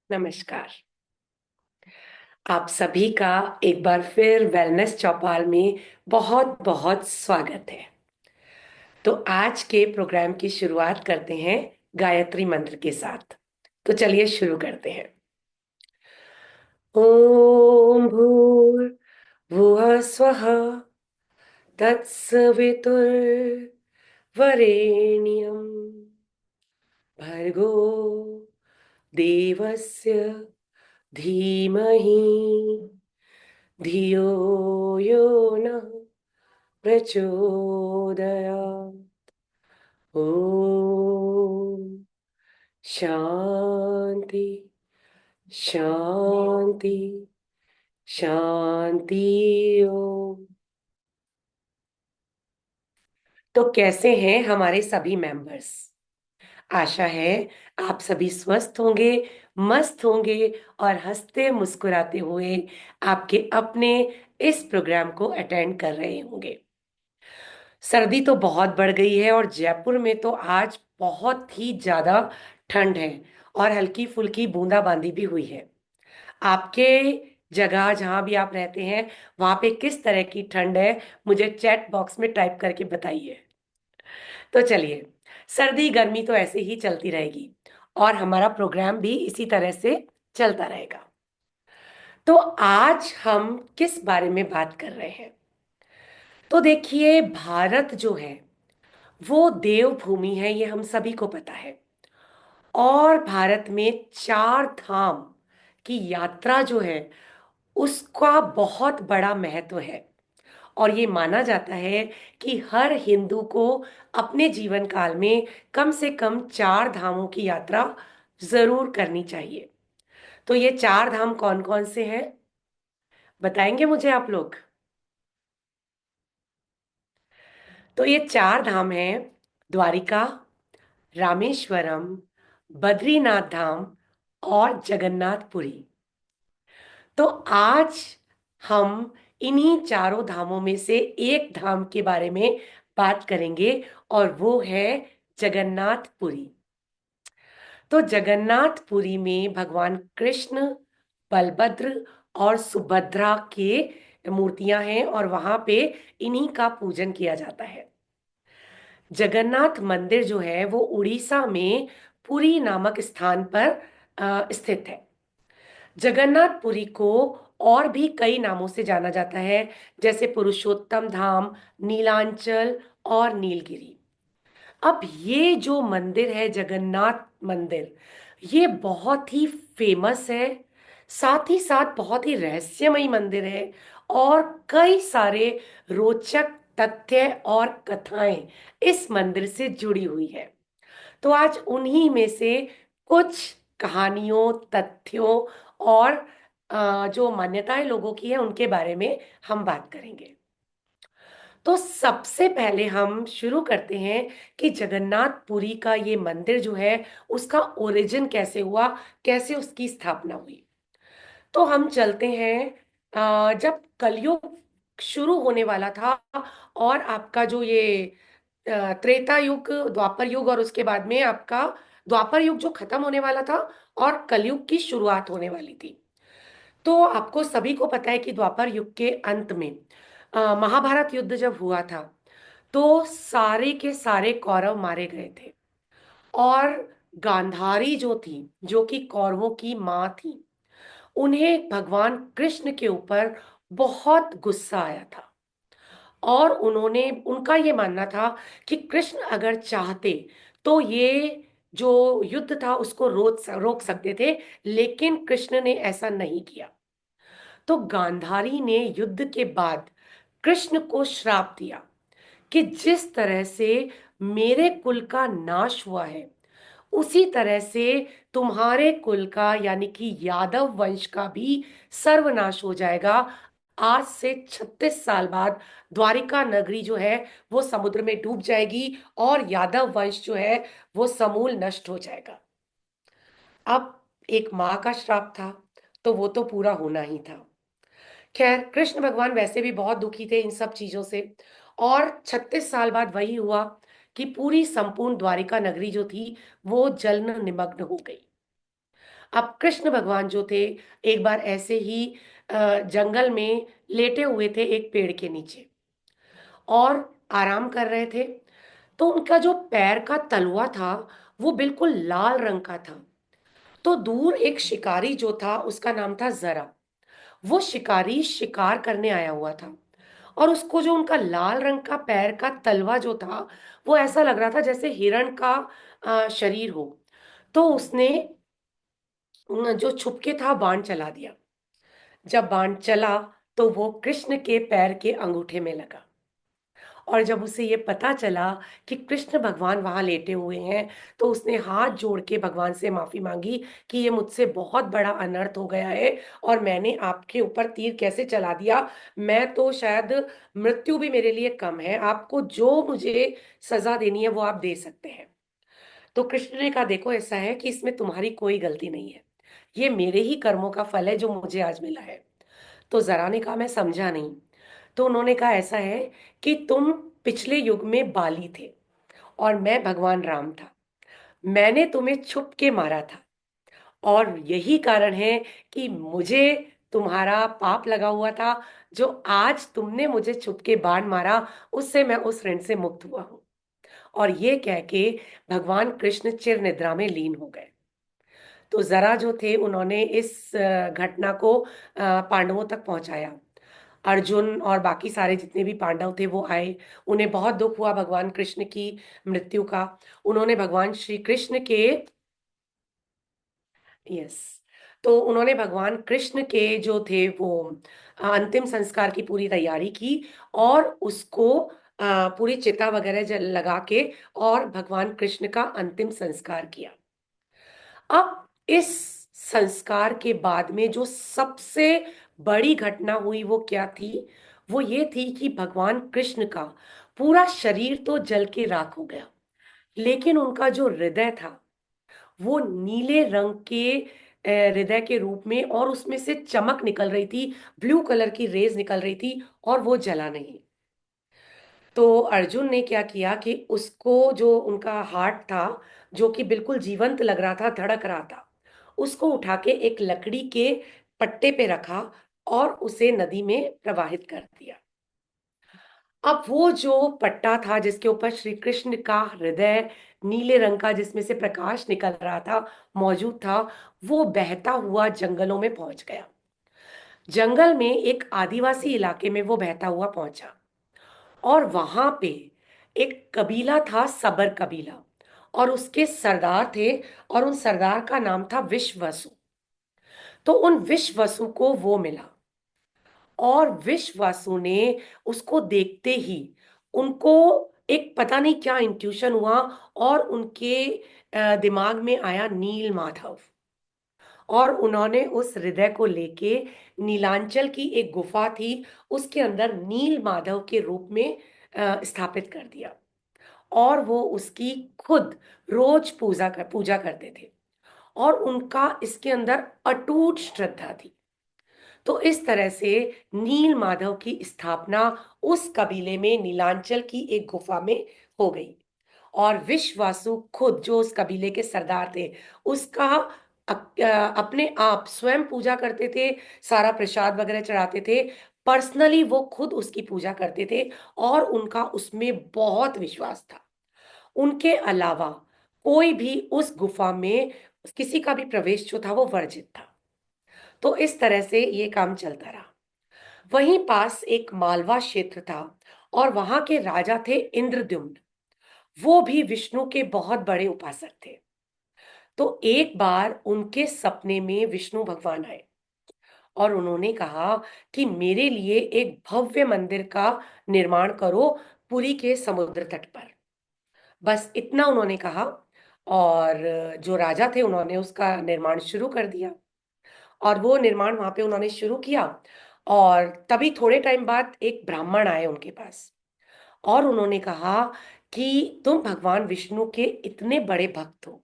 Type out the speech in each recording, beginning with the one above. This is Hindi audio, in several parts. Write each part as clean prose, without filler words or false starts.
नमस्कार। आप सभी का एक बार फिर वेलनेस चौपाल में बहुत बहुत स्वागत है। तो आज के प्रोग्राम की शुरुआत करते हैं गायत्री मंत्र के साथ। तो चलिए शुरू करते हैं। ओम भूर्भुवः स्वः तत्सवितुर्वरेण्यं भर्गो देवस्य धीमहि धियो यो नः प्रचोदयात्। ओम शांति शांति शांति। ओम। तो कैसे हैं हमारे सभी मेंबर्स? आशा है आप सभी स्वस्थ होंगे, मस्त होंगे और हंसते मुस्कुराते हुए आपके अपने इस प्रोग्राम को अटेंड कर रहे होंगे। सर्दी तो बहुत बढ़ गई है और जयपुर में तो आज बहुत ही ज्यादा ठंड है और हल्की फुल्की बूंदाबांदी भी हुई है। आपके जगह जहां भी आप रहते हैं वहां पे किस तरह की ठंड है, मुझे चैट बॉक्स में टाइप करके बताइए। तो चलिए, सर्दी गर्मी तो ऐसे ही चलती रहेगी और हमारा प्रोग्राम भी इसी तरह से चलता रहेगा। तो आज हम किस बारे में बात कर रहे हैं? तो देखिए, भारत जो है वो देवभूमि है, ये हम सभी को पता है। और भारत में चार धाम की यात्रा जो है उसका बहुत बड़ा महत्व है। और ये माना जाता है कि हर हिंदू को अपने जीवन काल में कम से कम चार धामों की यात्रा जरूर करनी चाहिए। तो ये चार धाम कौन कौन से हैं, बताएंगे मुझे आप लोग? तो ये चार धाम हैं: द्वारिका, रामेश्वरम, बद्रीनाथ धाम और जगन्नाथपुरी। तो आज हम इन्हीं चारों धामों में से एक धाम के बारे में बात करेंगे और वो है जगन्नाथपुरी। तो जगन्नाथपुरी में भगवान कृष्ण, बलभद्र और सुभद्रा के मूर्तियां हैं और वहां पे इन्हीं का पूजन किया जाता है। जगन्नाथ मंदिर जो है वो उड़ीसा में पुरी नामक स्थान पर स्थित है। जगन्नाथपुरी को और भी कई नामों से जाना जाता है, जैसे पुरुषोत्तम धाम, नीलांचल और नीलगिरी। अब ये जो मंदिर है जगन्नाथ मंदिर, ये बहुत ही फेमस है, साथ ही साथ बहुत ही रहस्यमयी मंदिर है और कई सारे रोचक तथ्य और कथाएं इस मंदिर से जुड़ी हुई है। तो आज उन्हीं में से कुछ कहानियों, तथ्यों और जो मान्यताएं लोगों की है उनके बारे में हम बात करेंगे। तो सबसे पहले हम शुरू करते हैं कि जगन्नाथपुरी का ये मंदिर जो है उसका ओरिजिन कैसे हुआ, कैसे उसकी स्थापना हुई। तो हम चलते हैं जब कलयुग शुरू होने वाला था और आपका जो ये त्रेता युग, द्वापर युग और उसके बाद में आपका द्वापर युग जो खत्म होने वाला था और कलयुग की शुरुआत होने वाली थी। तो आपको सभी को पता है कि द्वापर युग के अंत में महाभारत युद्ध जब हुआ था तो सारे के सारे कौरव मारे गए थे। और गांधारी जो थी, जो कि कौरवों की माँ थी, उन्हें भगवान कृष्ण के ऊपर बहुत गुस्सा आया था। और उन्होंने, उनका ये मानना था कि कृष्ण अगर चाहते तो ये जो युद्ध था उसको रोक सकते थे, लेकिन कृष्ण ने ऐसा नहीं किया। तो गांधारी ने युद्ध के बाद कृष्ण को श्राप दिया कि जिस तरह से मेरे कुल का नाश हुआ है उसी तरह से तुम्हारे कुल का यानी कि यादव वंश का भी सर्वनाश हो जाएगा। आज से 36 साल बाद द्वारिका नगरी जो है वो समुद्र में डूब जाएगी और यादव वंश जो है वो समूल नष्ट हो जाएगा। अब एक माँ का श्राप था तो वो तो पूरा होना ही था। खैर, कृष्ण भगवान वैसे भी बहुत दुखी थे इन सब चीजों से। और 36 साल बाद वही हुआ कि पूरी संपूर्ण द्वारिका नगरी जो थी वो जल निमग्न हो गई। अब कृष्ण भगवान जो थे, एक बार ऐसे ही जंगल में लेटे हुए थे एक पेड़ के नीचे और आराम कर रहे थे। तो उनका जो पैर का तलवा था वो बिल्कुल लाल रंग का था। तो दूर एक शिकारी जो था, उसका नाम था जरा। वो शिकारी शिकार करने आया हुआ था, और उसको जो उनका लाल रंग का पैर का तलवा जो था, वो ऐसा लग रहा था जैसे हिरण का शरीर हो। तो उसने जो छुपके था बाण चला दिया। जब बाण चला तो वो कृष्ण के पैर के अंगूठे में लगा। और जब उसे ये पता चला कि कृष्ण भगवान वहां लेटे हुए हैं, तो उसने हाथ जोड़ के भगवान से माफी मांगी कि ये मुझसे बहुत बड़ा अनर्थ हो गया है, और मैंने आपके ऊपर तीर कैसे चला दिया। मैं तो शायद मृत्यु भी मेरे लिए कम है, आपको जो मुझे सजा देनी है वो आप दे सकते हैं। तो कृष्ण ने कहा, देखो ऐसा है कि इसमें तुम्हारी कोई गलती नहीं है, ये मेरे ही कर्मों का फल है जो मुझे आज मिला है। तो जरा ने कहा, मैं समझा नहीं। तो उन्होंने कहा, ऐसा है कि तुम पिछले युग में बाली थे और मैं भगवान राम था। मैंने तुम्हें छुप के मारा था, और यही कारण है कि मुझे तुम्हारा पाप लगा हुआ था। जो आज तुमने मुझे छुप के बाण मारा, उससे मैं उस ऋण से मुक्त हुआ हूं। और ये कह के भगवान कृष्ण चिर निद्रा में लीन हो गए। तो जरा जो थे, उन्होंने इस घटना को पांडवों तक पहुंचाया। अर्जुन और बाकी सारे जितने भी पांडव थे वो आए। उन्हें बहुत दुख हुआ भगवान कृष्ण की मृत्यु का। उन्होंने भगवान श्री कृष्ण के, यस, तो उन्होंने भगवान कृष्ण के जो थे वो अंतिम संस्कार की पूरी तैयारी की, और उसको पूरी चिता वगैरह लगा के और भगवान कृष्ण का अंतिम संस्कार किया। अब इस संस्कार के बाद में जो सबसे बड़ी घटना हुई वो क्या थी? वो ये थी कि भगवान कृष्ण का पूरा शरीर तो जल के राख हो गया, लेकिन उनका जो हृदय था वो नीले रंग के हृदय के रूप में, और उसमें से चमक निकल रही थी, ब्लू कलर की रेज निकल रही थी, और वो जला नहीं। तो अर्जुन ने क्या किया कि उसको, जो उनका हार्ट था, जो कि बिल्कुल जीवंत लग रहा था, धड़क रहा था, उसको उठा के एक लकड़ी के पट्टे पे रखा और उसे नदी में प्रवाहित कर दिया। अब वो जो पट्टा था जिसके ऊपर श्री कृष्ण का हृदय नीले रंग का, जिसमें से प्रकाश निकल रहा था, मौजूद था, वो बहता हुआ जंगलों में पहुंच गया। जंगल में एक आदिवासी इलाके में वो बहता हुआ पहुंचा, और वहां पे एक कबीला था, सबर कबीला, और उसके सरदार थे, और उन सरदार का नाम था विश्ववसु। तो उन विश्ववसु को वो मिला, और विश्ववासु ने उसको देखते ही, उनको एक पता नहीं क्या इंट्यूशन हुआ, और उनके दिमाग में आया नील माधव। और उन्होंने उस हृदय को लेके नीलांचल की एक गुफा थी, उसके अंदर नील माधव के रूप में स्थापित कर दिया। और वो उसकी खुद रोज पूजा करते थे, और उनका इसके अंदर अटूट श्रद्धा थी। तो इस तरह से नील माधव की स्थापना उस कबीले में नीलांचल की एक गुफा में हो गई। और विश्वासु खुद, जो उस कबीले के सरदार थे, उसका अपने आप स्वयं पूजा करते थे, सारा प्रसाद वगैरह चढ़ाते थे, पर्सनली वो खुद उसकी पूजा करते थे, और उनका उसमें बहुत विश्वास था। उनके अलावा कोई भी उस गुफा में, किसी का भी प्रवेश जो था वो वर्जित था। तो इस तरह से ये काम चलता रहा। वहीं पास एक मालवा क्षेत्र था, और वहां के राजा थे इंद्रद्युम्न। वो भी विष्णु के बहुत बड़े उपासक थे। तो एक बार उनके सपने में विष्णु भगवान आए, और उन्होंने कहा कि मेरे लिए एक भव्य मंदिर का निर्माण करो पुरी के समुद्र तट पर। बस इतना उन्होंने कहा, और जो राजा थे उन्होंने उसका निर्माण शुरू कर दिया। और वो निर्माण वहां पे उन्होंने शुरू किया, और तभी थोड़े टाइम बाद एक ब्राह्मण आए उनके पास, और उन्होंने कहा कि तुम भगवान विष्णु के इतने बड़े भक्त हो,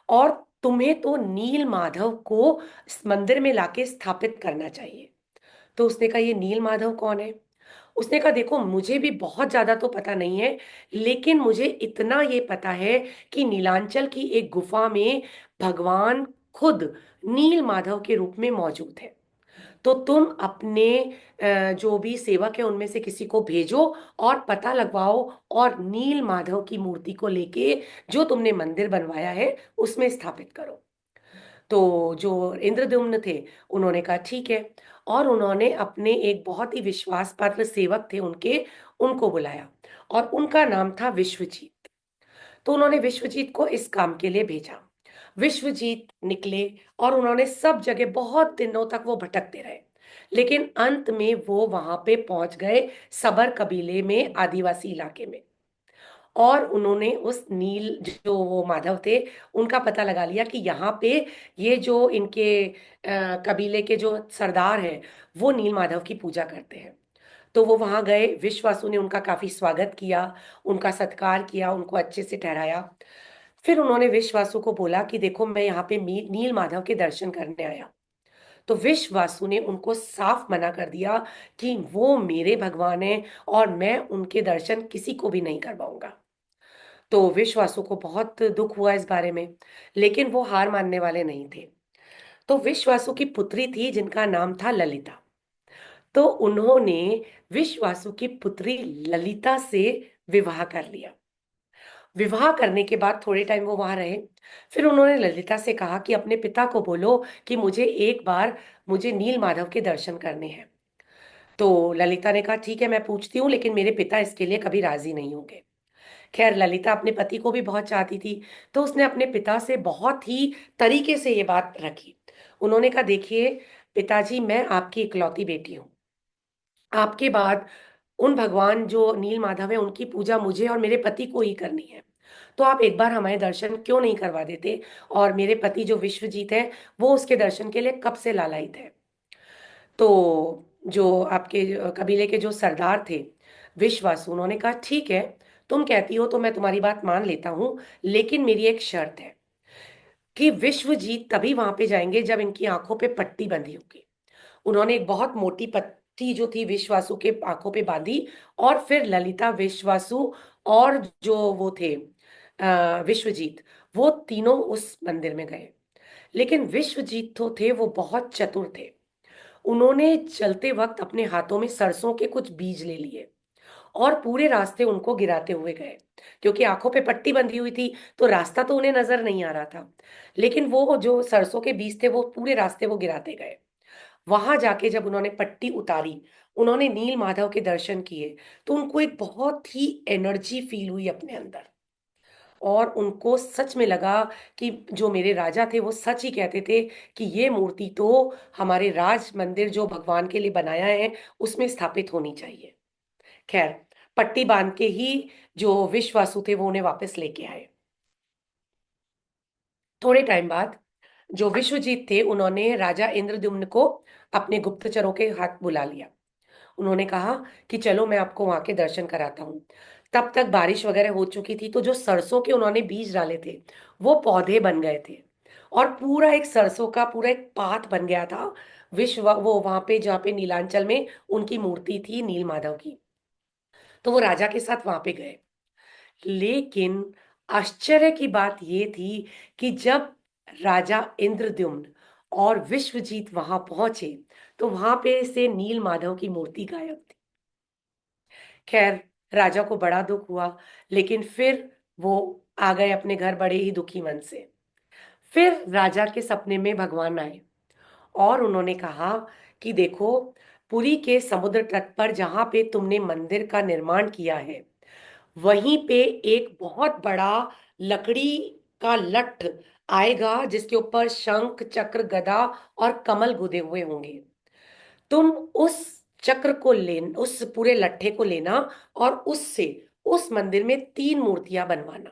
और तुम्हें तो नील माधव को इस मंदिर में लाके स्थापित करना चाहिए। तो उसने कहा, ये नील माधव कौन है? उसने कहा, देखो मुझे भी बहुत ज्यादा तो पता नहीं है, लेकिन मुझे इतना ये पता है कि नीलांचल की एक गुफा में भगवान खुद नील माधव के रूप में मौजूद है। तो तुम अपने जो भी सेवक है उनमें से किसी को भेजो और पता लगवाओ, और नील माधव की मूर्ति को लेके जो तुमने मंदिर बनवाया है उसमें स्थापित करो। तो जो इंद्रद्युम्न थे उन्होंने कहा ठीक है, और उन्होंने अपने एक बहुत ही विश्वास पात्र सेवक थे उनके, उनको बुलाया, और उनका नाम था विश्वजीत। तो उन्होंने विश्वजीत को इस काम के लिए भेजा। विश्वजीत निकले और उन्होंने सब जगह बहुत दिनों तक वो भटकते रहे, लेकिन अंत में वो वहां पे पहुंच गए, सबर कबीले में, आदिवासी इलाके में। और उन्होंने उस नील, जो वो माधव थे, उनका पता लगा लिया कि यहाँ पे ये जो इनके कबीले के जो सरदार हैं वो नील माधव की पूजा करते हैं। तो वो वहां गए, विश्वासु ने उनका काफी स्वागत किया, उनका सत्कार किया, उनको अच्छे से ठहराया। फिर उन्होंने विश्वासु को बोला कि देखो, मैं यहाँ पे नील माधव के दर्शन करने आया। तो विश्वासु ने उनको साफ मना कर दिया कि वो मेरे भगवान हैं और मैं उनके दर्शन किसी को भी नहीं करवाऊंगा। तो विश्वासु को बहुत दुख हुआ इस बारे में, लेकिन वो हार मानने वाले नहीं थे। तो विश्वासु की पुत्री थी जिनका नाम था ललिता। तो उन्होंने विश्वासु की पुत्री ललिता से विवाह कर लिया। विवाह करने के बाद थोड़े टाइम वो वहां रहे। फिर उन्होंने ललिता से कहा कि अपने पिता को बोलो कि मुझे एक बार, मुझे नील माधव के दर्शन करने हैं। तो ललिता ने कहा ठीक है, मैं पूछती हूँ, लेकिन मेरे पिता इसके लिए कभी राजी नहीं होंगे। खैर, ललिता अपने पति को भी बहुत चाहती थी, तो उसने अपने पिता से बहुत ही तरीके से ये बात रखी। उन्होंने कहा देखिए पिताजी, मैं आपकी इकलौती बेटी हूँ। आपके बाद उन भगवान जो नील माधव है उनकी पूजा मुझे और मेरे पति को ही करनी है। तो आप एक बार हमारे दर्शन क्यों नहीं करवा देते? और मेरे पति जो विश्वजीत है वो उसके दर्शन के लिए कब से लालायित है। तो जो आपके कबीले के जो सरदार थे विश्वासु, उन्होंने कहा ठीक है, तुम कहती हो तो मैं तुम्हारी बात मान लेता हूँ, लेकिन मेरी एक शर्त है कि विश्वजीत तभी वहां पे जाएंगे जब इनकी आंखों पे पट्टी बंधी होगी। उन्होंने एक बहुत मोटी पट्टी जो थी विश्वासु के आंखों पे बांधी, और फिर ललिता, विश्वासु और जो वो थे विश्वजीत, वो तीनों उस मंदिर में गए। लेकिन विश्वजीत तो थे वो बहुत चतुर थे। उन्होंने चलते वक्त अपने हाथों में सरसों के कुछ बीज ले लिए और पूरे रास्ते उनको गिराते हुए गए। क्योंकि आंखों पे पट्टी बंधी हुई थी तो रास्ता तो उन्हें नजर नहीं आ रहा था, लेकिन वो जो सरसों के बीज थे वो पूरे रास्ते वो गिराते गए। वहां जाके जब उन्होंने पट्टी उतारी, उन्होंने नील माधव के दर्शन किए, तो उनको एक बहुत ही एनर्जी फील हुई अपने अंदर। और उनको सच में लगा कि जो मेरे राजा थे वो सच ही कहते थे कि ये मूर्ति तो हमारे राज मंदिर जो भगवान के लिए बनाया है उसमें स्थापित होनी चाहिए। खैर, पट्टी बांध के ही जो विश्वासु थे वो उन्हें वापस लेके आए। थोड़े टाइम बाद जो विश्वजीत थे उन्होंने राजा इंद्रद्युम्न को अपने गुप्तचरों के हाथ बुला लिया। उन्होंने कहा कि चलो मैं आपको वहां के दर्शन कराता हूँ। तब तक बारिश वगैरह हो चुकी थी, तो जो सरसों के उन्होंने बीज डाले थे वो पौधे बन गए थे, और पूरा एक सरसों का पूरा एक पात बन गया था। विश्व वो वहां पे जहाँ पे नीलांचल में उनकी मूर्ति थी नील माधव की। तो वो राजा के साथ वहां पे गए। लेकिन आश्चर्य की बात ये थी कि जब राजा इंद्रद्युम्न और विश्वजीत वहां पहुंचे तो वहां पे से नील माधव की मूर्ति गायब थी। खैर, राजा को बड़ा दुख हुआ, लेकिन फिर वो आ गए अपने घर बड़े ही दुखी मन से। फिर राजा के सपने में भगवान आए और उन्होंने कहा कि देखो, पुरी के समुद्र तट पर जहां पे तुमने मंदिर का निर्माण किया है, वहीं पे एक बहुत बड़ा लकड़ी का लठ आएगा जिसके ऊपर शंख, चक्र, गदा और कमल गुदे हुए होंगे। तुम उस चक्र को ले, उस पूरे लट्ठे को लेना और उससे उस मंदिर में 3 मूर्तियां बनवाना।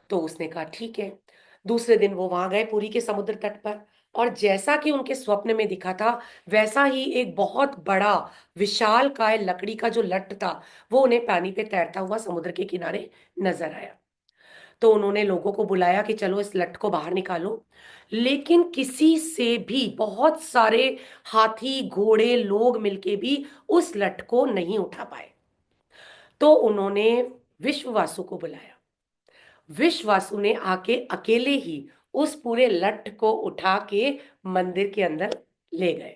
तो उसने कहा ठीक है। दूसरे दिन वो वहां गए पुरी के समुद्र तट पर, और जैसा कि उनके स्वप्न में दिखा था वैसा ही एक बहुत बड़ा विशाल काय लकड़ी का जो लट्ठ था वो उन्हें पानी पे तैरता हुआ समुद्र के किनारे नजर आया। तो उन्होंने लोगों को बुलाया कि चलो इस लट्ठ को बाहर निकालो। लेकिन किसी से भी, बहुत सारे हाथी, घोड़े, लोग मिलके भी उस लट्ठ को नहीं उठा पाए। तो उन्होंने विश्ववासु को बुलाया। विश्वासु ने आके अकेले ही उस पूरे लठ को उठा के मंदिर के अंदर ले गए।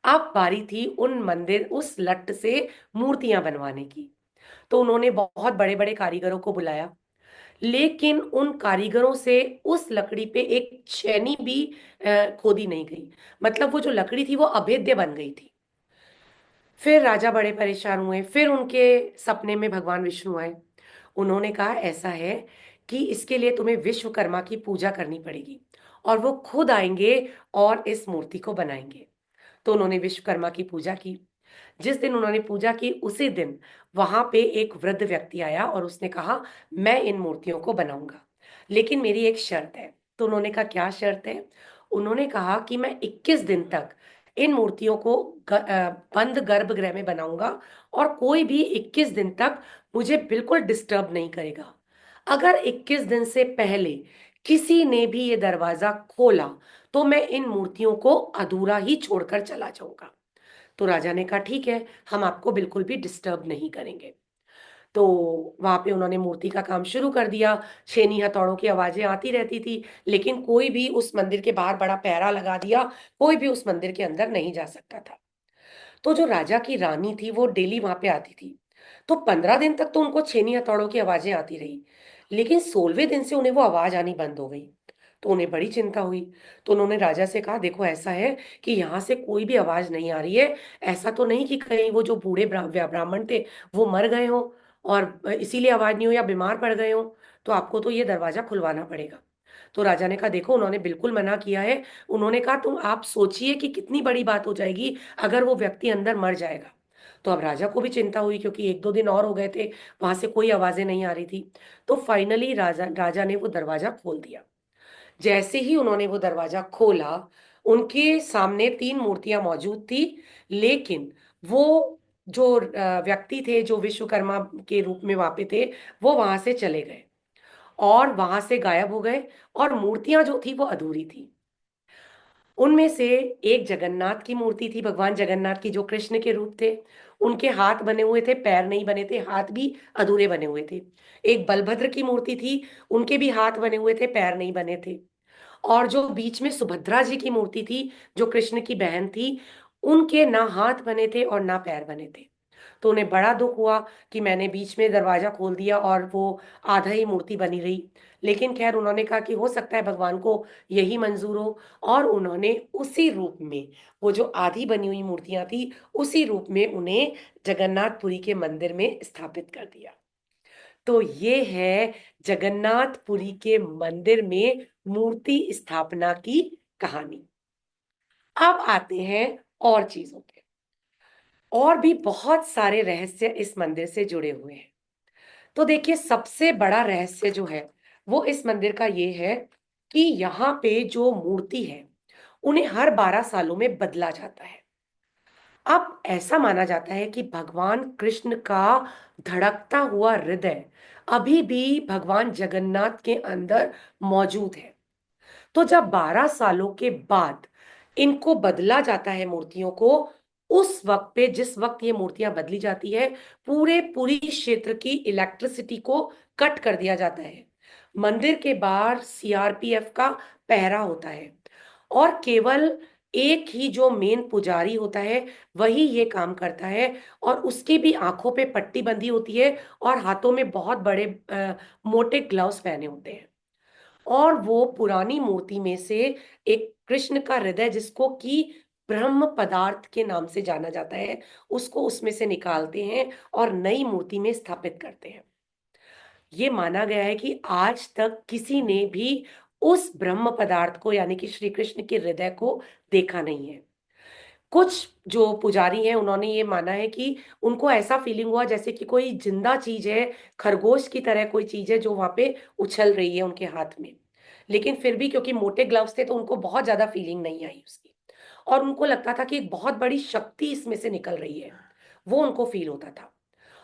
अब बारी थी उन मंदिर उस लठ से मूर्तियां बनवाने की। तो उन्होंने बहुत बड़े बड़े कारीगरों को बुलाया, लेकिन उन कारीगरों से उस लकड़ी पे एक छेनी भी खोदी नहीं गई। मतलब वो जो लकड़ी थी वो अभेद्य बन गई थी। फिर राजा बड़े परेशान हुए। फिर उनके सपने में भगवान विष्णु आए। उन्होंने कहा ऐसा है कि इसके लिए तुम्हें विश्वकर्मा की पूजा करनी पड़ेगी, और वो खुद आएंगे और इस मूर्ति को बनाएंगे। तो उन्होंने विश्वकर्मा की पूजा की। जिस दिन उन्होंने पूजा की उसी दिन वहां पे एक वृद्ध व्यक्ति आया और उसने कहा मैं इन मूर्तियों को बनाऊंगा, लेकिन मेरी एक शर्त है। तो उन्होंने कहा क्या शर्त है? उन्होंने कहा कि मैं 21 दिन तक इन मूर्तियों को बंद गर्भगृह में बनाऊंगा, और कोई भी 21 दिन तक मुझे बिल्कुल डिस्टर्ब नहीं करेगा। अगर 21 दिन से पहले किसी ने भी ये दरवाजा खोला तो मैं इन मूर्तियों को अधूरा ही छोड़कर चला जाऊंगा। तो राजा ने कहा ठीक है, हम आपको बिल्कुल भी डिस्टर्ब नहीं करेंगे। तो वहां पे उन्होंने मूर्ति का काम शुरू कर दिया। छेनी हथौड़ों की आवाजें आती रहती थी, लेकिन कोई भी उस मंदिर के बाहर बड़ा पहरा लगा दिया, कोई भी उस मंदिर के अंदर नहीं जा सकता था। तो जो राजा की रानी थी वो डेली वहां पे आती थी। तो 15 दिन तक तो उनको छेनी हथौड़ों की आवाजें आती रही, लेकिन 16वें दिन से उन्हें वो आवाज आनी बंद हो गई। तो उन्हें बड़ी चिंता हुई। तो उन्होंने राजा से कहा देखो ऐसा है कि यहाँ से कोई भी आवाज नहीं आ रही है। ऐसा तो नहीं कि कहीं वो जो बूढ़े ब्राह्मण थे वो मर गए हो और इसीलिए आवाज नहीं हो, या बीमार पड़ गए हो। तो आपको तो ये दरवाजा खुलवाना पड़ेगा। तो राजा ने कहा देखो उन्होंने बिल्कुल मना किया है। उन्होंने कहा तुम आप सोचिए कि कितनी बड़ी बात हो जाएगी अगर वो व्यक्ति अंदर मर जाएगा। तो अब राजा को भी चिंता हुई, क्योंकि 1-2 दिन और हो गए थे, वहां से कोई आवाजें नहीं आ रही थी। तो फाइनली राजा राजा ने वो दरवाजा खोल दिया। जैसे ही उन्होंने वो दरवाजा खोला, उनके सामने 3 मूर्तियां मौजूद थी, लेकिन वो जो व्यक्ति थे जो विश्वकर्मा के रूप में वहां पे थे, वो वहां से चले गए और वहां से गायब हो गए। और मूर्तियां जो थी वो अधूरी थी। उनमें से एक जगन्नाथ की मूर्ति थी, भगवान जगन्नाथ की जो कृष्ण के रूप थे। उनके हाथ बने हुए थे, पैर नहीं बने थे, हाथ भी अधूरे बने हुए थे। एक बलभद्र की मूर्ति थी, उनके भी हाथ बने हुए थे, पैर नहीं बने थे। और जो बीच में सुभद्रा जी की मूर्ति थी, जो कृष्ण की बहन थी, उनके ना हाथ बने थे और ना पैर बने थे। तो उन्हें बड़ा दुख हुआ कि मैंने बीच में दरवाजा खोल दिया और वो आधा ही मूर्ति बनी रही। लेकिन खैर उन्होंने कहा कि हो सकता है भगवान को यही मंजूर हो, और उन्होंने उसी रूप में, वो जो आधी बनी हुई मूर्तियां थी, उसी रूप में उन्हें जगन्नाथपुरी के मंदिर में स्थापित कर दिया। तो ये है जगन्नाथपुरी के मंदिर में मूर्ति स्थापना की कहानी। अब आते हैं और चीजों पे। और भी बहुत सारे रहस्य इस मंदिर से जुड़े हुए हैं। तो देखिए सबसे बड़ा रहस्य जो है वो इस मंदिर का ये है कि यहाँ पे जो मूर्ति है उन्हें हर 12 सालों में बदला जाता है। अब ऐसा माना जाता है कि भगवान कृष्ण का धड़कता हुआ हृदय अभी भी भगवान जगन्नाथ के अंदर मौजूद है। तो जब 12 सालों के बाद इनको बदला जाता है मूर्तियों को, उस वक्त पे जिस वक्त ये मूर्तियां बदली जाती है, पूरे पूरी क्षेत्र की इलेक्ट्रिसिटी को कट कर दिया जाता है। मंदिर के बाहर सीआरपीएफ का पहरा होता है, और केवल एक ही जो मेन पुजारी होता है वही ये काम करता है। और उसकी भी आंखों पे पट्टी बंधी होती है और हाथों में बहुत बड़े मोटे ग्लव्स पहने होते हैं। और वो पुरानी मूर्ति में से एक कृष्ण का हृदय, जिसको कि ब्रह्म पदार्थ के नाम से जाना जाता है, उसको उसमें से निकालते हैं और नई मूर्ति में स्थापित करते हैं। ये माना गया है कि आज तक किसी ने भी उस ब्रह्म पदार्थ को, यानी कि श्री कृष्ण के हृदय को देखा नहीं है। कुछ जो पुजारी हैं उन्होंने ये माना है कि उनको ऐसा फीलिंग हुआ जैसे कि कोई जिंदा चीज है, खरगोश की तरह कोई चीज है जो वहां पे उछल रही है उनके हाथ में। लेकिन फिर भी क्योंकि मोटे ग्लव्स थे तो उनको बहुत ज्यादा फीलिंग नहीं आई उसकी। और उनको लगता था कि एक बहुत बड़ी शक्ति इसमें से निकल रही है, वो उनको फील होता था।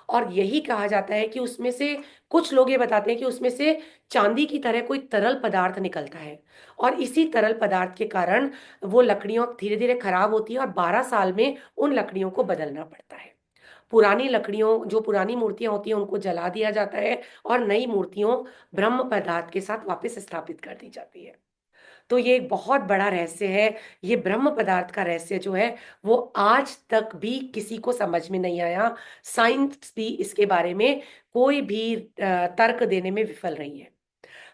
और यही कहा जाता है कि उसमें से, कुछ लोग ये बताते हैं कि उसमें से चांदी की तरह कोई तरल पदार्थ निकलता है, और इसी तरल पदार्थ के कारण वो लकड़ियां धीरे धीरे खराब होती है और 12 साल में उन लकड़ियों को बदलना पड़ता है। पुरानी लकड़ियों, जो पुरानी मूर्तियां होती हैं उनको जला दिया जाता है और नई मूर्तियों ब्रह्म पदार्थ के साथ वापस स्थापित कर दी जाती है। तो ये एक बहुत बड़ा रहस्य है। ये ब्रह्म पदार्थ का रहस्य जो है वो आज तक भी किसी को समझ में नहीं आया। साइंस भी इसके बारे में कोई भी तर्क देने में विफल रही है।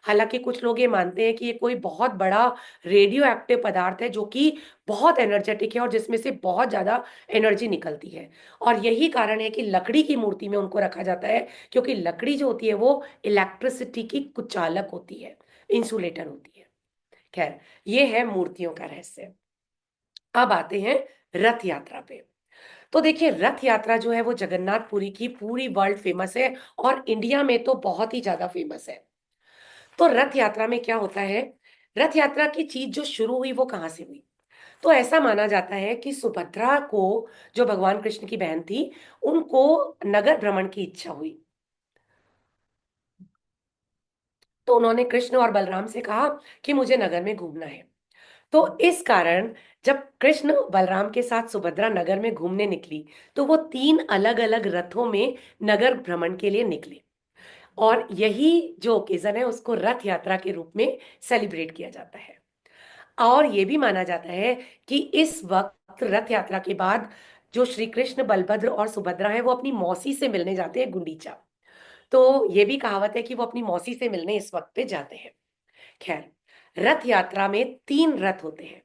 हालांकि कुछ लोग ये मानते हैं कि ये कोई बहुत बड़ा रेडियो एक्टिव पदार्थ है जो कि बहुत एनर्जेटिक है और जिसमें से बहुत ज्यादा एनर्जी निकलती है। और यही कारण है कि लकड़ी की मूर्ति में उनको रखा जाता है, क्योंकि लकड़ी जो होती है वो इलेक्ट्रिसिटी की कुचालक होती है, इंसुलेटर होती है। खैर, ये है मूर्तियों का रहस्य। अब आते हैं रथ यात्रा पे। तो देखिए, रथ यात्रा जो है वो जगन्नाथपुरी की पूरी वर्ल्ड फेमस है और इंडिया में तो बहुत ही ज्यादा फेमस है। तो रथ यात्रा में क्या होता है? रथ यात्रा की चीज जो शुरू हुई वो कहाँ से हुई? तो ऐसा माना जाता है कि सुभद्रा को, जो भगवान कृष्ण की बहन थी, उनको नगर भ्रमण की इच्छा हुई। तो उन्होंने कृष्ण और बलराम से कहा कि मुझे नगर में घूमना है। तो इस कारण जब कृष्ण बलराम के साथ सुभद्रा नगर में घूमने निकली, तो वो तीन अलग अलग रथों में नगर भ्रमण के लिए निकले। और यही जो ओकेजन है उसको रथ यात्रा के रूप में सेलिब्रेट किया जाता है। और ये भी माना जाता है कि इस वक्त रथ यात्रा के बाद जो श्री कृष्ण, बलभद्र और सुभद्रा है वो अपनी मौसी से मिलने जाते हैं गुंडीचा। तो ये भी कहावत है कि वो अपनी मौसी से मिलने इस वक्त पे जाते हैं। खैर, रथ यात्रा में तीन रथ होते हैं।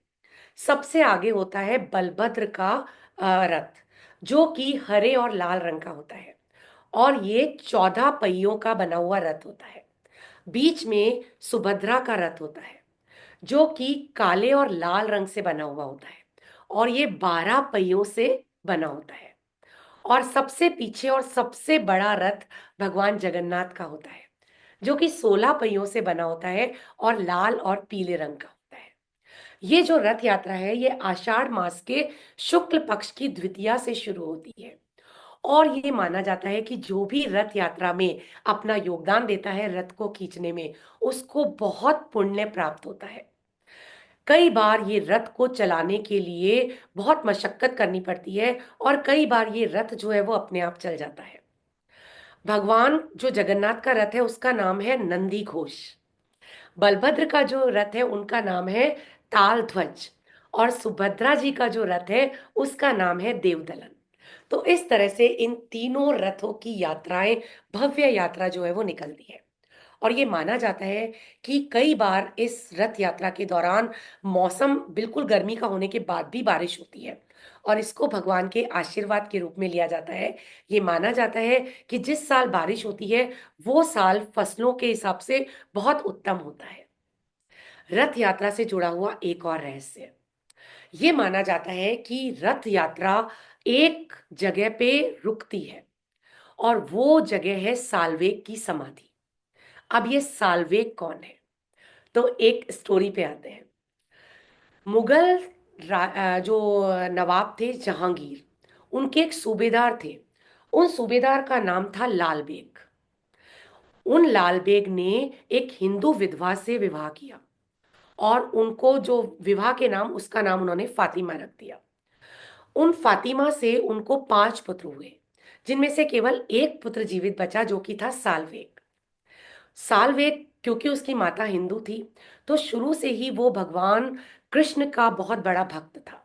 सबसे आगे होता है बलभद्र का रथ, जो कि हरे और लाल रंग का होता है और ये 14 पहियों का बना हुआ रथ होता है। बीच में सुभद्रा का रथ होता है, जो कि काले और लाल रंग से बना हुआ होता है और ये 12 पहियों से बना होता है। और सबसे पीछे और सबसे बड़ा रथ भगवान जगन्नाथ का होता है, जो कि 16 पहियों से बना होता है और लाल और पीले रंग का होता है। ये जो रथ यात्रा है ये आषाढ़ मास के शुक्ल पक्ष की द्वितीया से शुरू होती है। और ये माना जाता है कि जो भी रथ यात्रा में अपना योगदान देता है रथ को खींचने में, उसको बहुत पुण्य प्राप्त होता है। कई बार ये रथ को चलाने के लिए बहुत मशक्कत करनी पड़ती है और कई बार ये रथ जो है वो अपने आप चल जाता है। भगवान जो जगन्नाथ का रथ है उसका नाम है नंदी घोष। बलभद्र का जो रथ है उनका नाम है ताल ध्वज। और सुभद्रा जी का जो रथ है उसका नाम है देवदलन। तो इस तरह से इन तीनों रथों की यात्राएं, भव्य यात्रा जो है वो निकलती है। और ये माना जाता है कि कई बार इस रथ यात्रा के दौरान मौसम बिल्कुल गर्मी का होने के बाद भी बारिश होती है और इसको भगवान के आशीर्वाद के रूप में लिया जाता है। ये माना जाता है कि जिस साल बारिश होती है वो साल फसलों के हिसाब से बहुत उत्तम होता है। रथ यात्रा से जुड़ा हुआ एक और रहस्य, ये माना जाता है कि रथ यात्रा एक जगह पे रुकती है और वो जगह है साल्वेग की समाधि। अब ये साल्वेग कौन है? तो एक स्टोरी पे आते हैं। मुगल जो नवाब थे जहांगीर, उनके एक सूबेदार थे। उन सूबेदार का नाम था लाल बेग। उन लाल बेग ने एक हिंदू विधवा से विवाह किया और उनको जो विवाह के नाम, उसका नाम उन्होंने फातिमा रख दिया। उन फातिमा से उनको 5 पुत्र हुए, जिनमें से केवल एक पुत्र जीवित बचा जो कि था साल्वेग। साल्वेग क्योंकि उसकी माता हिंदू थी, तो शुरू से ही वो भगवान कृष्ण का बहुत बड़ा भक्त था।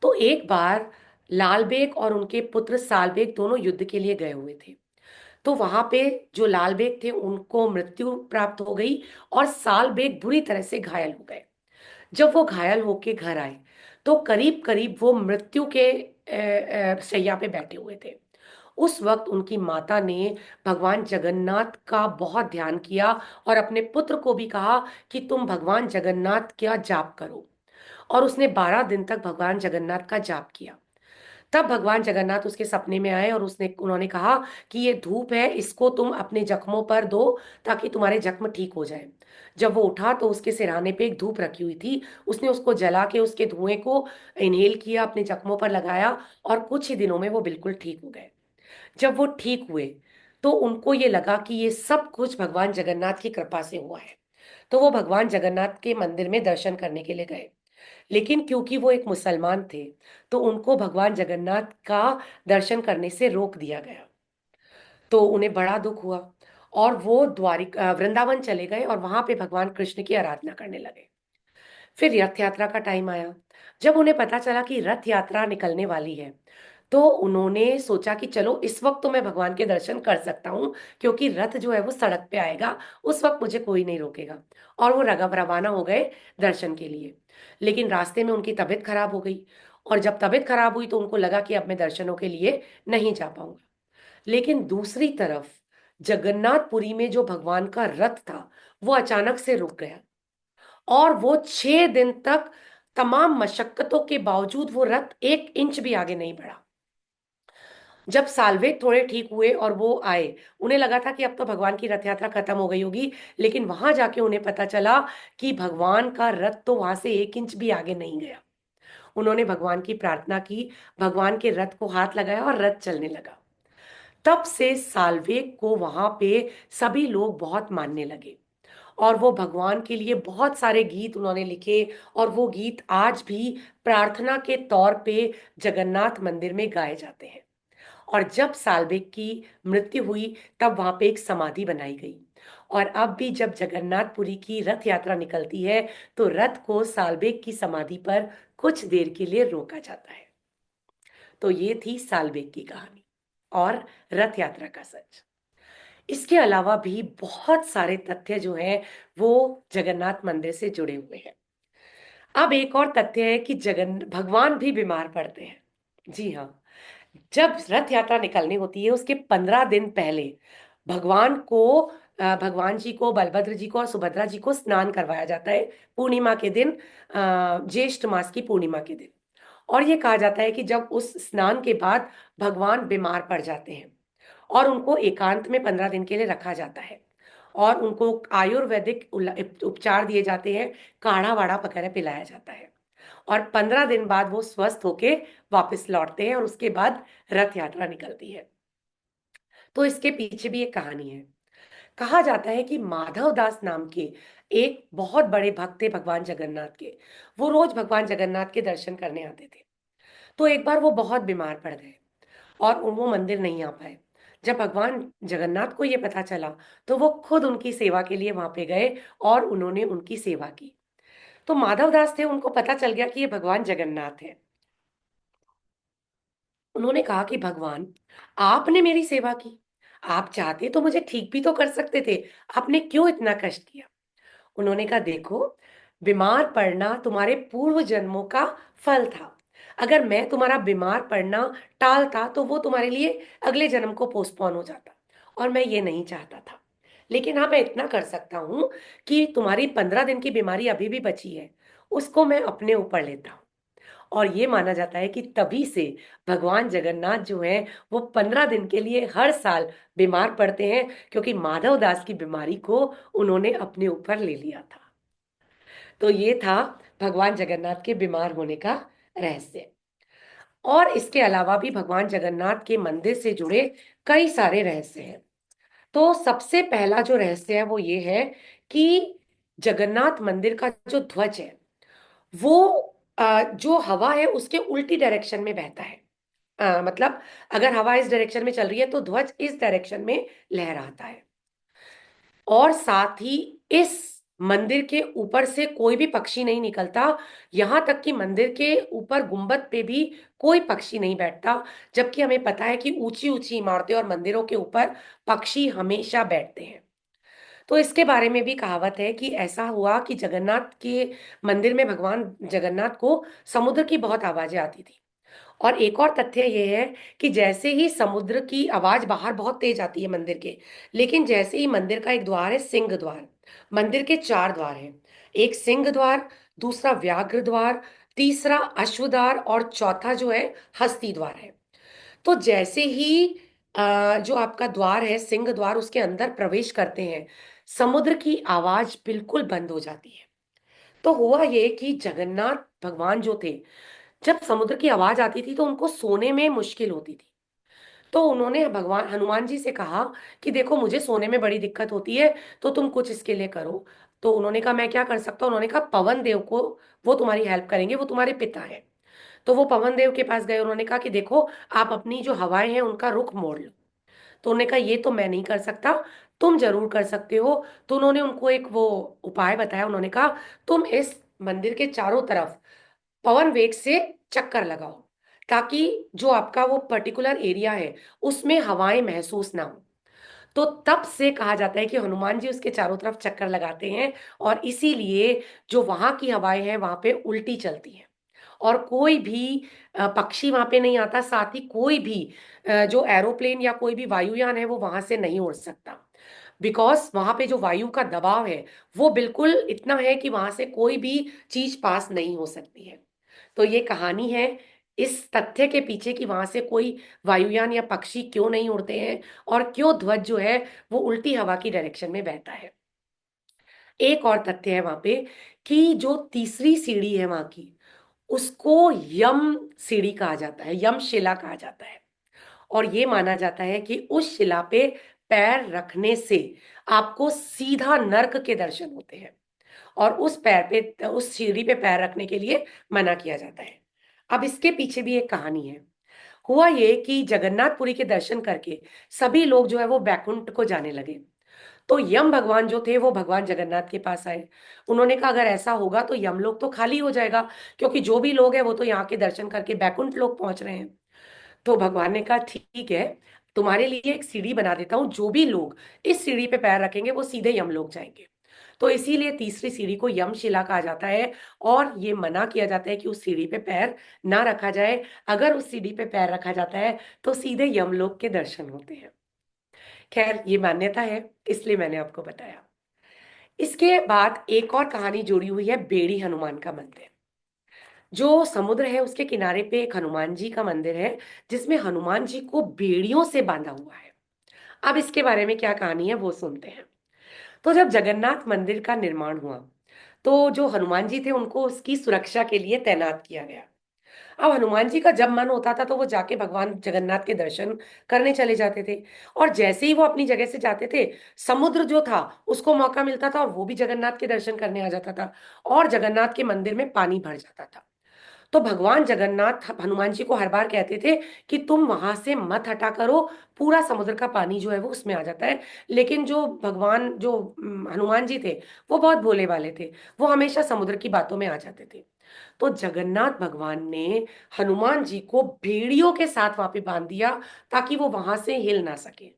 तो एक बार लाल बेग और उनके पुत्र साल्वेग दोनों युद्ध के लिए गए हुए थे। तो वहां पे जो लाल बेग थे उनको मृत्यु प्राप्त हो गई और साल बेग बुरी तरह से घायल हो गए। जब वो घायल होके घर आए तो करीब करीब वो मृत्यु के शैया पे बैठे हुए थे। उस वक्त उनकी माता ने भगवान जगन्नाथ का बहुत ध्यान किया और अपने पुत्र को भी कहा कि तुम भगवान जगन्नाथ का जाप करो। और उसने 12 दिन तक भगवान जगन्नाथ का जाप किया। तब भगवान जगन्नाथ उसके सपने में आए और उन्होंने कहा कि ये धूप है, इसको तुम अपने जख्मों पर दो ताकि तुम्हारे जख्म ठीक हो जाए। जब वो उठा तो उसके सिरहाने पे एक धूप रखी हुई थी। उसने उसको जला के उसके धुएं को इनहेल किया, अपने जख्मों पर लगाया और कुछ ही दिनों में वो बिल्कुल ठीक हो गए। जब वो ठीक हुए तो उनको ये लगा कि ये सब कुछ भगवान जगन्नाथ की कृपा से हुआ है। तो वो भगवान जगन्नाथ के मंदिर में दर्शन करने के लिए गए। लेकिन क्योंकि वो एक मुसलमान थे, तो उनको भगवान जगन्नाथ का दर्शन करने से रोक दिया गया। तो उन्हें बड़ा दुख हुआ, और वो वृंदावन चले गए और वहां पे भगवान कृष्ण की आराधना करने लगे। फिर रथ यात्रा का टाइम आया। जब उन्हें पता चला कि रथ यात्रा निकलने वाली है, तो उन्होंने सोचा कि चलो इस वक्त तो मैं भगवान के दर्शन कर सकता हूँ, क्योंकि रथ जो है वो सड़क पे आएगा, उस वक्त मुझे कोई नहीं रोकेगा। और वो रवाना हो गए दर्शन के लिए। लेकिन रास्ते में उनकी तबीयत खराब हो गई, और जब तबीयत खराब हुई तो उनको लगा कि अब मैं दर्शनों के लिए नहीं जा पाऊंगा। लेकिन दूसरी तरफ जगन्नाथपुरी में जो भगवान का रथ था, वो अचानक से रुक गया, और वो 6 दिन तक तमाम मशक्कतों के बावजूद वो रथ 1 इंच भी आगे नहीं बढ़ा। जब साल्वेग थोड़े ठीक हुए और वो आए, उन्हें लगा था कि अब तो भगवान की रथ यात्रा खत्म हो गई होगी। लेकिन वहां जाके उन्हें पता चला कि भगवान का रथ तो वहां से 1 इंच भी आगे नहीं गया। उन्होंने भगवान की प्रार्थना की, भगवान के रथ को हाथ लगाया और रथ चलने लगा। तब से साल्वेग को वहां पे सभी लोग बहुत मानने लगे, और वो भगवान के लिए बहुत सारे गीत उन्होंने लिखे। और वो गीत आज भी प्रार्थना के तौर पे जगन्नाथ मंदिर में गाए जाते हैं। और जब साल्वेग की मृत्यु हुई, तब वहां पे एक समाधि बनाई गई। और अब भी जब जगन्नाथपुरी की रथ यात्रा निकलती है, तो रथ को साल्वेग की समाधि पर कुछ देर के लिए रोका जाता है। तो ये थी साल्वेग की कहानी और रथ यात्रा का सच। इसके अलावा भी बहुत सारे तथ्य जो हैं वो जगन्नाथ मंदिर से जुड़े हुए हैं। अब एक और तथ्य है कि जगन भगवान भी बीमार पड़ते हैं। जी हाँ। जब रथ यात्रा निकलनी होती है, उसके 15 दिन पहले भगवान को भगवान जी को, बलभद्र जी को और सुभद्रा जी को स्नान करवाया जाता है, पूर्णिमा के दिन, ज्येष्ठ मास की पूर्णिमा के दिन। और ये कहा जाता है कि जब उस स्नान के बाद भगवान बीमार पड़ जाते हैं, और उनको एकांत में 15 दिन के लिए रखा जाता है, और उनको आयुर्वेदिक उपचार दिए जाते हैं, काढ़ा वाढ़ा वगैरह पिलाया जाता है। और 15 दिन बाद वो स्वस्थ होके वापस लौटते हैं, और उसके बाद रथ यात्रा निकलती है। तो इसके पीछे भी एक कहानी है। कहा जाता है कि माधव दास नाम के एक बहुत बड़े भक्त थे भगवान जगन्नाथ के। वो रोज भगवान जगन्नाथ के दर्शन करने आते थे। तो एक बार वो बहुत बीमार पड़ गए, और वो मंदिर नहीं आ पाए। जब भगवान जगन्नाथ को ये पता चला, तो वो खुद उनकी सेवा के लिए वहां पे गए, और उन्होंने उनकी सेवा की। तो माधव दास थे, उनको पता चल गया कि ये भगवान जगन्नाथ है। उन्होंने कहा कि भगवान, आपने मेरी सेवा की, आप चाहते तो मुझे ठीक भी तो कर सकते थे, आपने क्यों इतना कष्ट किया? उन्होंने कहा, देखो, बीमार पड़ना तुम्हारे पूर्व जन्मों का फल था। अगर मैं तुम्हारा बीमार पड़ना टालता, तो वो तुम्हारे लिए अगले जन्म को पोस्टपोन हो जाता, और मैं ये नहीं चाहता था। लेकिन हाँ, मैं इतना कर सकता हूँ कि तुम्हारी 15 दिन की बीमारी अभी भी बची है, उसको मैं अपने ऊपर लेता हूँ। और ये माना जाता है कि तभी से भगवान जगन्नाथ जो हैं, वो 15 दिन के लिए हर साल बीमार पड़ते हैं, क्योंकि माधव दास की बीमारी को उन्होंने अपने ऊपर ले लिया था। तो ये था भगवान जगन्नाथ के बीमार होने का रहस्य। और इसके अलावा भी भगवान जगन्नाथ के मंदिर से जुड़े कई सारे रहस्य हैं। तो सबसे पहला जो रहस्य है वो ये है कि जगन्नाथ मंदिर का जो ध्वज है, वो जो हवा है उसके उल्टी डायरेक्शन में बहता है। मतलब अगर हवा इस डायरेक्शन में चल रही है, तो ध्वज इस डायरेक्शन में लहराता है। और साथ ही इस मंदिर के ऊपर से कोई भी पक्षी नहीं निकलता। यहां तक कि मंदिर के ऊपर गुंबद पे भी कोई पक्षी नहीं बैठता। जबकि हमें पता है कि ऊंची ऊंची इमारतें और मंदिरों के ऊपर पक्षी हमेशा बैठते हैं। तो इसके बारे में भी कहावत है कि ऐसा हुआ कि जगन्नाथ के मंदिर में भगवान जगन्नाथ को समुद्र की बहुत आवाजें आती थी। और एक और तथ्य ये है कि जैसे ही समुद्र की आवाज बाहर बहुत तेज आती है मंदिर के, लेकिन जैसे ही मंदिर का एक द्वार है सिंह द्वार, मंदिर के 4 द्वार हैं। एक सिंह द्वार, दूसरा व्याघ्र द्वार, तीसरा अश्व द्वार, और चौथा जो है हस्ती द्वार है। तो जैसे ही जो आपका द्वार है सिंह द्वार, उसके अंदर प्रवेश करते हैं, समुद्र की आवाज बिल्कुल बंद हो जाती है। तो हुआ ये कि जगन्नाथ भगवान जो थे, जब समुद्र की आवाज आती थी तो उनको सोने में मुश्किल होती थी। तो उन्होंने भगवान हनुमान जी से कहा कि देखो, मुझे सोने में बड़ी दिक्कत होती है, तो तुम कुछ इसके लिए करो। तो उन्होंने कहा मैं क्या कर सकता हूँ, उन्होंने कहा पवन देव को, वो तुम्हारी हेल्प करेंगे, वो तुम्हारे पिता है। तो वो पवन देव के पास गए, उन्होंने कहा कि देखो आप अपनी जो हवाएं हैं उनका रुख मोड़ लो। तो उन्होंने कहा ये तो मैं नहीं कर सकता, तुम जरूर कर सकते हो। तो उन्होंने उनको एक वो उपाय बताया, उन्होंने कहा तुम इस मंदिर के चारों तरफ पवन वेग से चक्कर लगाओ, ताकि जो आपका वो पर्टिकुलर एरिया है उसमें हवाएं महसूस ना हो। तो तब से कहा जाता है कि हनुमान जी उसके चारों तरफ चक्कर लगाते हैं, और इसीलिए जो वहां की हवाएं हैं वहां पे उल्टी चलती हैं, और कोई भी पक्षी वहां पे नहीं आता, साथ ही कोई भी जो एरोप्लेन या कोई भी वायुयान है वो वहां से नहीं उड़ सकता। बिकॉज वहां पे जो वायु का दबाव है वो बिल्कुल इतना है कि वहां से कोई भी चीज पास नहीं हो सकती है। तो ये कहानी है इस तथ्य के पीछे कि वहां से कोई वायुयान या पक्षी क्यों नहीं उड़ते हैं, और क्यों ध्वज जो है वो उल्टी हवा की डायरेक्शन में बहता है। एक और तथ्य है वहां पे कि जो तीसरी सीढ़ी है वहां की, उसको यम सीढ़ी कहा जाता है, यम शिला कहा जाता है। और ये माना जाता है कि उस शिला पे पैर रखने से आपको सीधा नर्क के दर्शन होते हैं, और उस पैर पे, उस सीढ़ी पे पैर रखने के लिए मना किया जाता है। अब इसके पीछे भी एक कहानी है। हुआ ये कि जगन्नाथपुरी के दर्शन करके सभी लोग जो है वो बैकुंठ को जाने लगे। तो यम भगवान जो थे वो भगवान जगन्नाथ के पास आए। उन्होंने कहा अगर ऐसा होगा तो यम लोग तो खाली हो जाएगा, क्योंकि जो भी लोग हैं वो तो यहाँ के दर्शन करके बैकुंठ लोग पहुंच रहे हैं। तो भगवान ने कहा ठीक है, तुम्हारे लिए एक सीढ़ी बना देता हूँ, जो भी लोग इस सीढ़ी पे पैर रखेंगे वो सीधे यम लोग जाएंगे। तो इसीलिए तीसरी सीढ़ी को यमशिला कहा जाता है, और ये मना किया जाता है कि उस सीढ़ी पे पैर ना रखा जाए। अगर उस सीढ़ी पे पैर रखा जाता है तो सीधे यमलोक के दर्शन होते हैं। खैर ये मान्यता है, इसलिए मैंने आपको बताया। इसके बाद एक और कहानी जुड़ी हुई है बेड़ी हनुमान का मंदिर। जो समुद्र है उसके किनारे पे एक हनुमान जी का मंदिर है, जिसमें हनुमान जी को बेड़ियों से बांधा हुआ है। अब इसके बारे में क्या कहानी है वो सुनते हैं। तो जब जगन्नाथ मंदिर का निर्माण हुआ, तो जो हनुमान जी थे उनको उसकी सुरक्षा के लिए तैनात किया गया। अब हनुमान जी का जब मन होता था तो वो जाके भगवान जगन्नाथ के दर्शन करने चले जाते थे। और जैसे ही वो अपनी जगह से जाते थे, समुद्र जो था उसको मौका मिलता था और वो भी जगन्नाथ के दर्शन करने आ जाता था, और जगन्नाथ के मंदिर में पानी भर जाता था। तो भगवान जगन्नाथ हनुमान जी को हर बार कहते थे कि तुम वहां से मत हटा करो, पूरा समुद्र का पानी जो है वो उसमें आ जाता है। लेकिन जो भगवान जो हनुमान जी थे वो बहुत भोले वाले थे, वो हमेशा समुद्र की बातों में आ जाते थे। तो जगन्नाथ भगवान ने हनुमान जी को भेड़ियों के साथ वहां पे बांध दिया, ताकि वो वहां से हिल ना सके।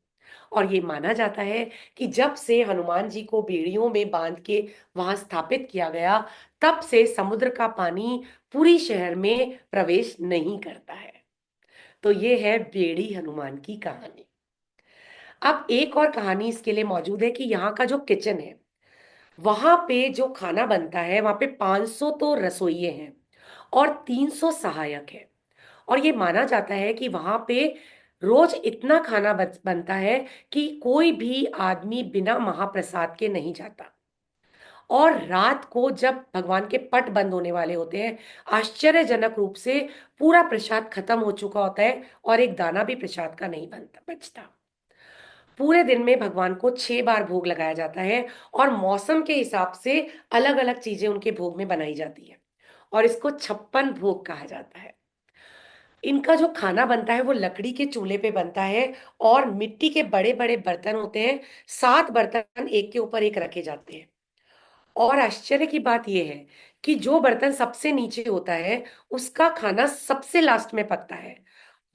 और ये माना जाता है कि जब से हनुमान जी को बेड़ियों में बांध के वहां स्थापित किया गया, तब से समुद्र का पानी पूरी शहर में प्रवेश नहीं करता है। तो ये है बेड़ी हनुमान की कहानी। अब एक और कहानी इसके लिए मौजूद है कि यहाँ का जो किचन है, वहां पे जो खाना बनता है वहां पे 500 तो रसोइये हैं और 300 सहायक है। और ये माना जाता है कि वहां पे रोज इतना खाना बनता है कि कोई भी आदमी बिना महाप्रसाद के नहीं जाता। और रात को जब भगवान के पट बंद होने वाले होते हैं, आश्चर्यजनक रूप से पूरा प्रसाद खत्म हो चुका होता है, और एक दाना भी प्रसाद का नहीं बनता बचता। पूरे दिन में भगवान को 6 बार भोग लगाया जाता है, और मौसम के हिसाब से अलग अलग चीजें उनके भोग में बनाई जाती है, और इसको 56 भोग कहा जाता है। इनका जो खाना बनता है वो लकड़ी के चूल्हे पे बनता है, और मिट्टी के बड़े बड़े बर्तन होते हैं, 7 बर्तन एक के ऊपर एक रखे जाते हैं। और आश्चर्य की बात यह है कि जो बर्तन सबसे नीचे होता है उसका खाना सबसे लास्ट में पकता है,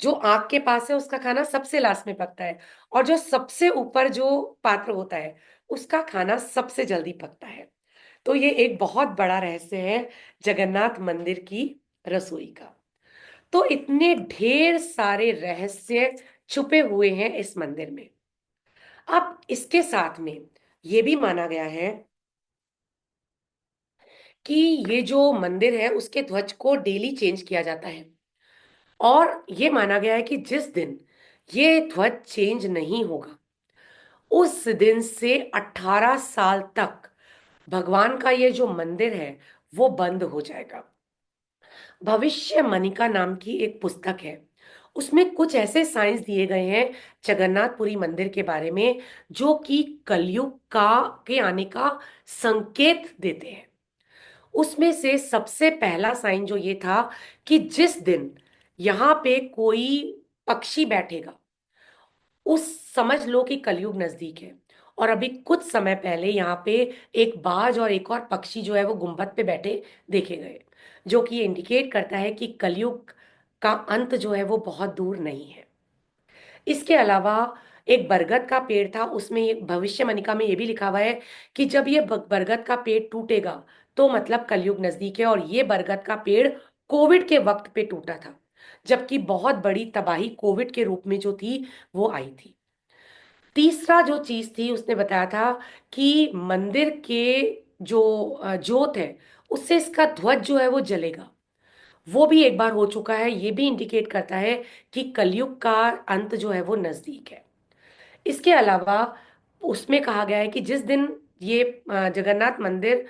जो आग के पास है उसका खाना सबसे लास्ट में पकता है, और जो सबसे ऊपर जो पात्र होता है उसका खाना सबसे जल्दी पकता है। तो ये एक बहुत बड़ा रहस्य है जगन्नाथ मंदिर की रसोई का। तो इतने ढेर सारे रहस्य छुपे हुए हैं इस मंदिर में। अब इसके साथ में ये भी माना गया है कि ये जो मंदिर है उसके ध्वज को डेली चेंज किया जाता है। और ये माना गया है कि जिस दिन ये ध्वज चेंज नहीं होगा, उस दिन से 18 साल तक भगवान का ये जो मंदिर है वो बंद हो जाएगा। भविष्य मनिका नाम की एक पुस्तक है, उसमें कुछ ऐसे साइंस दिए गए हैं जगन्नाथपुरी मंदिर के बारे में, जो कि कलयुग का के आने का संकेत देते हैं। उसमें से सबसे पहला साइन जो ये था कि जिस दिन यहाँ पे कोई पक्षी बैठेगा, उस समझ लो कि कलयुग नजदीक है। और अभी कुछ समय पहले यहाँ पे एक बाज और एक और पक्षी जो है वो गुंबद पे बैठे देखे गए, जो कि ये इंडिकेट करता है कि कलयुग का अंत जो है वो बहुत दूर नहीं है। इसके अलावा एक बरगद का पेड़ था, उसमें ये भविष्यवाणिका में ये भी लिखा हुआ है कि जब ये बरगद का पेड़ टूटेगा तो मतलब कलयुग नजदीक है। और ये बरगद का पेड़ कोविड के वक्त पे टूटा था, जबकि बहुत बड़ी तबाही कोविड के रूप में जो थी वो आई थी। तीसरा जो चीज थी, उसने बताया था कि मंदिर के जो जोत है, उससे इसका ध्वज जो है वो जलेगा। वो भी एक बार हो चुका है, ये भी इंडिकेट करता है कि कलयुग का अंत जो है वो नजदीक है। इसके अलावा उसमें कहा गया है कि जिस दिन ये जगन्नाथ मंदिर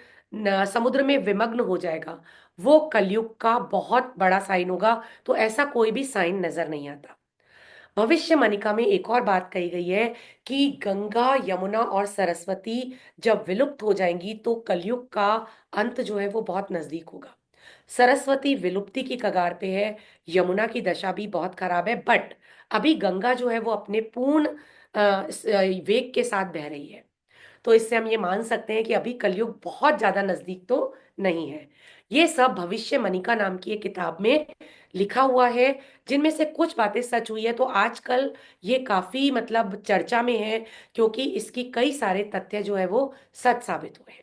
समुद्र में विमग्न हो जाएगा, वो कलयुग का बहुत बड़ा साइन होगा। तो ऐसा कोई भी साइन नजर नहीं आता। भविष्यवाणिका में एक और बात कही गई है कि गंगा, यमुना और सरस्वती जब विलुप्त हो जाएंगी तो कलयुग का अंत जो है वो बहुत नजदीक होगा। सरस्वती विलुप्ति की कगार पे है, यमुना की दशा भी बहुत खराब है, बट अभी गंगा जो है वो अपने पूर्ण वेग के साथ बह रही है। तो इससे हम ये मान सकते हैं कि अभी कलयुग बहुत ज्यादा नजदीक तो नहीं है। ये सब भविष्य मनिका नाम की एक किताब में लिखा हुआ है, जिनमें से कुछ बातें सच हुई है। तो आजकल ये काफी मतलब चर्चा में है, क्योंकि इसकी कई सारे तथ्य जो है वो सच साबित हुए हैं।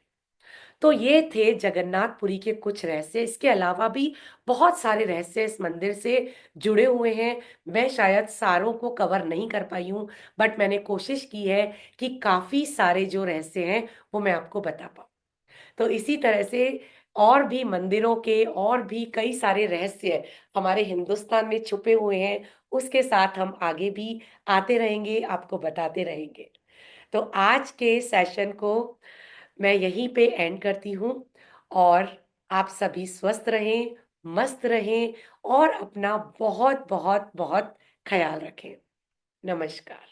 तो ये थे जगन्नाथपुरी के कुछ रहस्य। इसके अलावा भी बहुत सारे रहस्य इस मंदिर से जुड़े हुए हैं। मैं शायद सारों को कवर नहीं कर पाई हूँ, बट मैंने कोशिश की है कि काफी सारे जो रहस्य हैं वो मैं आपको बता पाऊँ। तो इसी तरह से और भी मंदिरों के और भी कई सारे रहस्य हमारे हिंदुस्तान में छुपे हुए हैं, उसके साथ हम आगे भी आते रहेंगे, आपको बताते रहेंगे। तो आज के सेशन को मैं यहीं पे एंड करती हूँ। और आप सभी स्वस्थ रहें, मस्त रहें और अपना बहुत बहुत बहुत ख्याल रखें। नमस्कार।